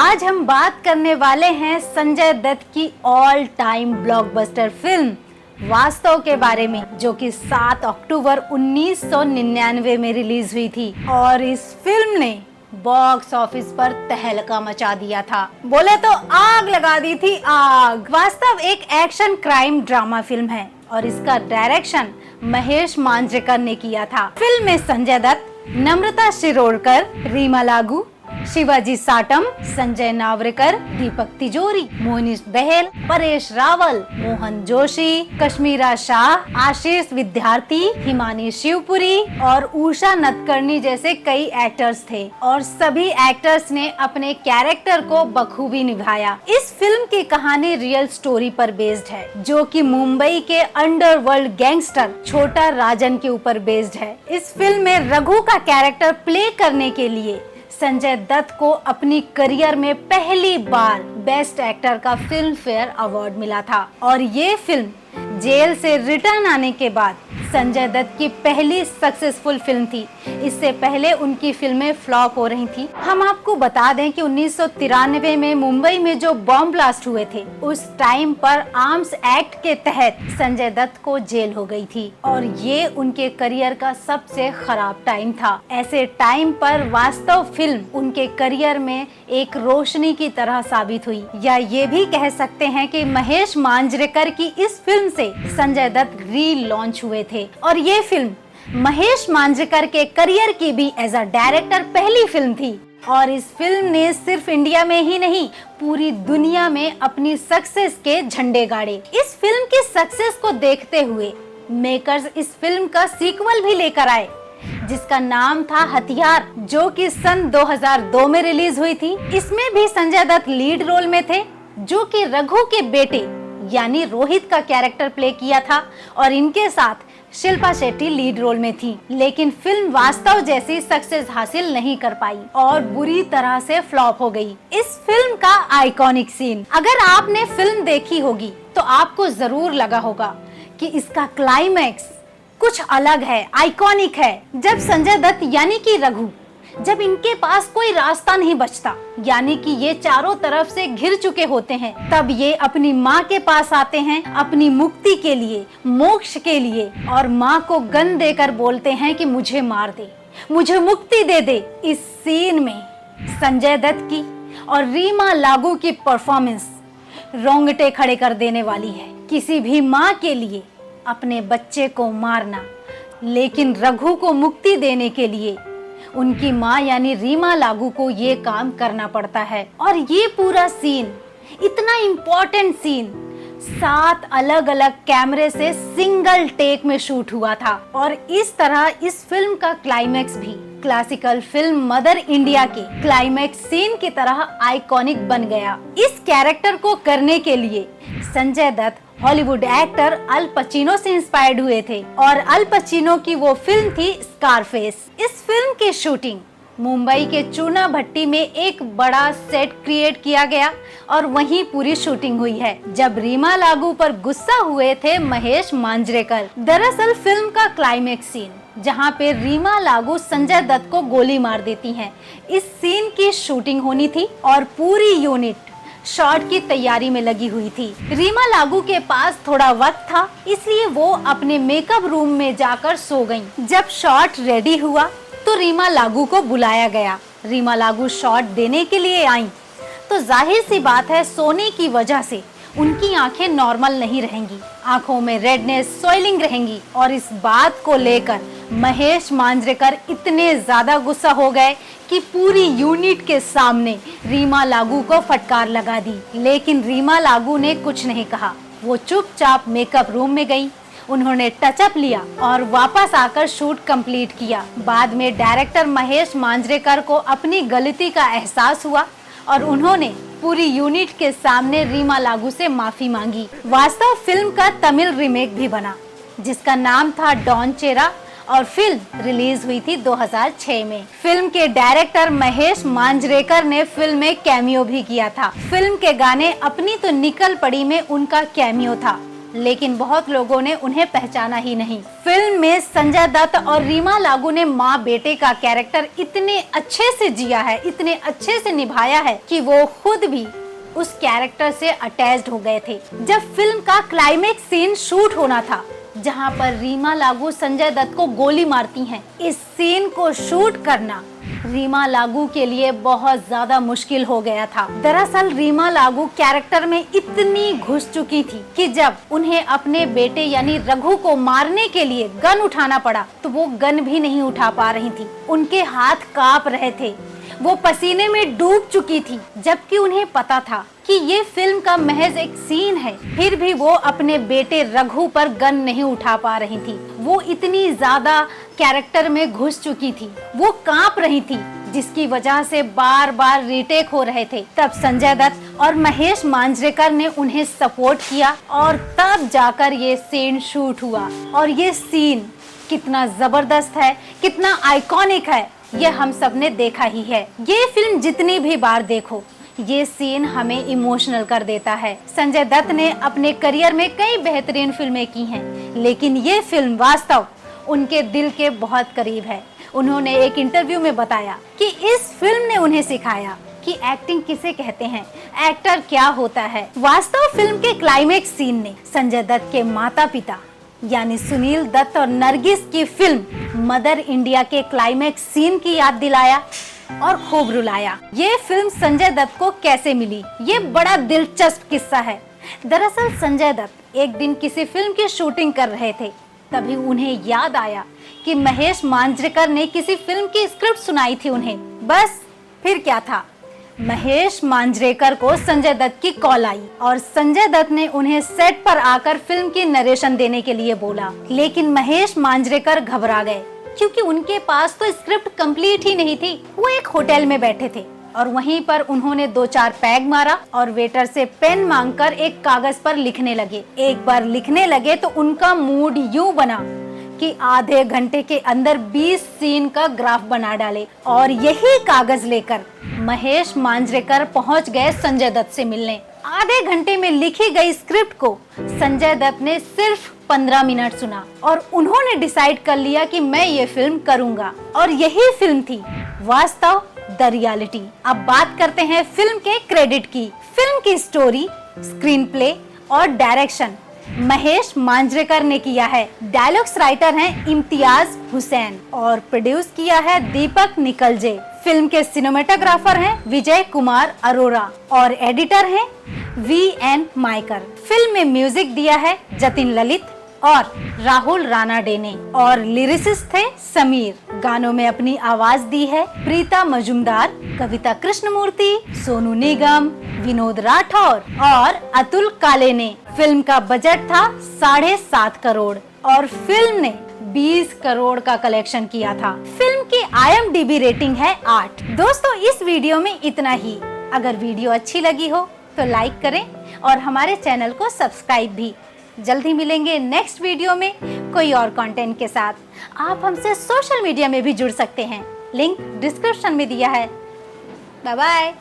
आज हम बात करने वाले हैं संजय दत्त की ऑल टाइम ब्लॉकबस्टर फिल्म वास्तव के बारे में, जो कि 7 अक्टूबर 1999 में रिलीज हुई थी और इस फिल्म ने बॉक्स ऑफिस पर तहलका मचा दिया था। बोले तो आग लगा दी थी आग। वास्तव एक एक्शन क्राइम ड्रामा फिल्म है और इसका डायरेक्शन महेश मांजरेकर ने किया था। फिल्म में संजय दत्त, नम्रता शिरोडकर, रीमा लागू, शिवाजी साटम, संजय नावरेकर, दीपक तिजोरी, मोनिश बहल, परेश रावल, मोहन जोशी, कश्मीरा शाह, आशीष विद्यार्थी, हिमानी शिवपुरी और उषा नतकर्णी जैसे कई एक्टर्स थे और सभी एक्टर्स ने अपने कैरेक्टर को बखूबी निभाया। इस फिल्म की कहानी रियल स्टोरी पर बेस्ड है, जो कि मुंबई के अंडरवर्ल्ड गैंगस्टर छोटा राजन के ऊपर बेस्ड है। इस फिल्म में रघु का कैरेक्टर प्ले करने के लिए संजय दत्त को अपनी करियर में पहली बार बेस्ट एक्टर का फिल्म फेयर अवार्ड मिला था और ये फिल्म जेल से रिटर्न आने के बाद संजय दत्त की पहली सक्सेसफुल फिल्म थी। इससे पहले उनकी फिल्में फ्लॉप हो रही थी। हम आपको बता दें कि 1993 में मुंबई में जो बॉम्ब ब्लास्ट हुए थे, उस टाइम पर आर्म्स एक्ट के तहत संजय दत्त को जेल हो गई थी और ये उनके करियर का सबसे खराब टाइम था। ऐसे टाइम पर वास्तव फिल्म उनके करियर में एक रोशनी की तरह साबित हुई, या ये भी कह सकते हैं कि महेश मांजरेकर की इस फिल्म से संजय दत्त री लॉन्च हुए थे। और ये फिल्म महेश मांजरेकर के करियर की भी एज अ डायरेक्टर पहली फिल्म थी और इस फिल्म ने सिर्फ इंडिया में ही नहीं, पूरी दुनिया में अपनी सक्सेस के झंडे गाड़े। इस फिल्म की सक्सेस को देखते हुए मेकर्स इस फिल्म का सीक्वल भी लेकर आए, जिसका नाम था हथियार, जो कि सन 2002 में रिलीज हुई थी। इसमें भी संजय दत्त लीड रोल में थे, जो कि रघु के बेटे यानी रोहित का कैरेक्टर प्ले किया था और इनके साथ शिल्पा शेट्टी लीड रोल में थी। लेकिन फिल्म वास्तव जैसी सक्सेस हासिल नहीं कर पाई और बुरी तरह से फ्लॉप हो गई। इस फिल्म का आइकॉनिक सीन, अगर आपने फिल्म देखी होगी तो आपको जरूर लगा होगा कि इसका क्लाइमैक्स कुछ अलग है, आइकॉनिक है। जब संजय दत्त यानी कि रघु, जब इनके पास कोई रास्ता नहीं बचता, यानी कि ये चारों तरफ से घिर चुके होते हैं, तब ये अपनी माँ के पास आते हैं अपनी मुक्ति के लिए, मोक्ष के लिए, और माँ को गन देकर बोलते हैं कि मुझे मार दे, मुझे मुक्ति दे दे। इस सीन में संजय दत्त की और रीमा लागू की परफॉर्मेंस रोंगटे खड़े कर देने वाली है। किसी भी माँ के लिए अपने बच्चे को मारना, लेकिन रघु को मुक्ति देने के लिए उनकी माँ यानी रीमा लागू को ये काम करना पड़ता है। और ये पूरा सीन, इतना इम्पोर्टेंट सीन, 7 अलग अलग कैमरे से सिंगल टेक में शूट हुआ था और इस तरह इस फिल्म का क्लाइमैक्स भी क्लासिकल फिल्म मदर इंडिया के क्लाइमैक्स सीन की तरह आइकॉनिक बन गया। इस कैरेक्टर को करने के लिए संजय दत्त हॉलीवुड एक्टर अल पचिनो से इंस्पायर्ड हुए थे और अल पचिनो की वो फिल्म थी स्कारफेस। इस फिल्म की शूटिंग मुंबई के चूना भट्टी में एक बड़ा सेट क्रिएट किया गया और वहीं पूरी शूटिंग हुई है। जब रीमा लागू पर गुस्सा हुए थे महेश मांजरेकर, दरअसल फिल्म का क्लाइमैक्स सीन जहां पे रीमा लागू संजय दत्त को गोली मार देती हैं, इस सीन की शूटिंग होनी थी और पूरी यूनिट शॉट की तैयारी में लगी हुई थी। रीमा लागू के पास थोड़ा वक्त था, इसलिए वो अपने मेकअप रूम में जाकर सो गईं। जब शॉट रेडी हुआ तो रीमा लागू को बुलाया गया। रीमा लागू शॉट देने के लिए आईं, तो जाहिर सी बात है सोने की वजह से उनकी आंखें नॉर्मल नहीं रहेंगी, आंखों में रेडनेस, सोइलिंग रहेंगी और इस बात को लेकर महेश मांजरेकर इतने ज्यादा गुस्सा हो गए कि पूरी यूनिट के सामने रीमा लागू को फटकार लगा दी। लेकिन रीमा लागू ने कुछ नहीं कहा, वो चुपचाप मेकअप रूम में गई, उन्होंने टचअप लिया और वापस आकर शूट कंप्लीट किया। बाद में डायरेक्टर महेश मांजरेकर को अपनी गलती का एहसास हुआ और उन्होंने पूरी यूनिट के सामने रीमा लागू से माफी मांगी। वास्तव फिल्म का तमिल रीमेक भी बना, जिसका नाम था डॉन चेरा और फिल्म रिलीज हुई थी 2006 में। फिल्म के डायरेक्टर महेश मांजरेकर ने फिल्म में कैमियो भी किया था। फिल्म के गाने अपनी तो निकल पड़ी में उनका कैमियो था लेकिन बहुत लोगों ने उन्हें पहचाना ही नहीं। फिल्म में संजय दत्त और रीमा लागू ने माँ बेटे का कैरेक्टर इतने अच्छे से जिया है, इतने अच्छे से निभाया है कि वो खुद भी उस कैरेक्टर से अटैच्ड हो गए थे। जब फिल्म का क्लाइमेक्स सीन शूट होना था, जहां पर रीमा लागू संजय दत्त को गोली मारती हैं, इस सीन को शूट करना रीमा लागू के लिए बहुत ज्यादा मुश्किल हो गया था। दरअसल रीमा लागू कैरेक्टर में इतनी घुस चुकी थी कि जब उन्हें अपने बेटे यानी रघु को मारने के लिए गन उठाना पड़ा तो वो गन भी नहीं उठा पा रही थी। उनके हाथ कांप रहे थे, वो पसीने में डूब चुकी थी, जबकि उन्हें पता था कि ये फिल्म का महज एक सीन है। फिर भी वो अपने बेटे रघु पर गन नहीं उठा पा रही थी। वो इतनी ज्यादा कैरेक्टर में घुस चुकी थी, वो कांप रही थी, जिसकी वजह से बार बार रीटेक हो रहे थे। तब संजय दत्त और महेश मांजरेकर ने उन्हें सपोर्ट किया और तब जाकर ये सीन शूट हुआ। और ये सीन कितना जबरदस्त है, कितना आइकॉनिक है, ये हम सब ने देखा ही है। ये फिल्म जितनी भी बार देखो, ये सीन हमें इमोशनल कर देता है। संजय दत्त ने अपने करियर में कई बेहतरीन फिल्में की हैं, लेकिन ये फिल्म वास्तव उनके दिल के बहुत करीब है। उन्होंने एक इंटरव्यू में बताया कि इस फिल्म ने उन्हें सिखाया कि एक्टिंग किसे कहते हैं, एक्टर क्या होता है। वास्तव फिल्म के क्लाइमेक्स सीन ने संजय दत्त के माता पिता यानी सुनील दत्त और नरगिस की फिल्म मदर इंडिया के क्लाइमेक्स सीन की याद दिलाया और खूब रुलाया। ये फिल्म संजय दत्त को कैसे मिली, ये बड़ा दिलचस्प किस्सा है। दरअसल संजय दत्त एक दिन किसी फिल्म की शूटिंग कर रहे थे, तभी उन्हें याद आया कि महेश मांजरेकर ने किसी फिल्म की स्क्रिप्ट सुनाई थी उन्हें। बस फिर क्या था, महेश मांजरेकर को संजय दत्त की कॉल आई और संजय दत्त ने उन्हें सेट पर आकर फिल्म की नरेशन देने के लिए बोला। लेकिन महेश मांजरेकर घबरा गए, क्योंकि उनके पास तो स्क्रिप्ट कंप्लीट ही नहीं थी। वो एक होटल में बैठे थे और वहीं पर उन्होंने 2-4 पैग मारा और वेटर से पेन मांगकर एक कागज पर लिखने लगे। एक बार लिखने लगे तो उनका मूड यूं बना कि आधे घंटे के अंदर 20 सीन का ग्राफ बना डाले। और यही कागज लेकर महेश मांजरेकर पहुंच गए संजय दत्त से मिलने। आधे घंटे में लिखी गई स्क्रिप्ट को संजय दत्त ने सिर्फ 15 मिनट सुना और उन्होंने डिसाइड कर लिया कि मैं ये फिल्म करूंगा। और यही फिल्म थी वास्तव द रियलिटी। अब बात करते हैं फिल्म के क्रेडिट की। फिल्म की स्टोरी, स्क्रीन प्ले और डायरेक्शन महेश मांजरेकर ने किया है। डायलॉग्स राइटर हैं इम्तियाज हुसैन और प्रोड्यूस किया है दीपक निकलजे। फिल्म के सिनेमेटोग्राफर हैं विजय कुमार अरोरा और एडिटर हैं VN माइकर। फिल्म में म्यूजिक दिया है जतिन ललित और राहुल रानाडे ने और लिरिसिस्ट थे समीर। गानों में अपनी आवाज दी है प्रीता मजुमदार, कविता कृष्णमूर्ति, सोनू निगम, विनोद राठौर और अतुल काले ने। फिल्म का बजट था 7.5 करोड़ और फिल्म ने 20 करोड़ का कलेक्शन किया था। फिल्म की IMDb रेटिंग है 8। दोस्तों इस वीडियो में इतना ही। अगर वीडियो अच्छी लगी हो तो लाइक करें और हमारे चैनल को सब्सक्राइब भी। जल्द ही मिलेंगे नेक्स्ट वीडियो में कोई और कंटेंट के साथ। आप हमसे सोशल मीडिया में भी जुड़ सकते हैं, लिंक डिस्क्रिप्शन में दिया है। Bye bye.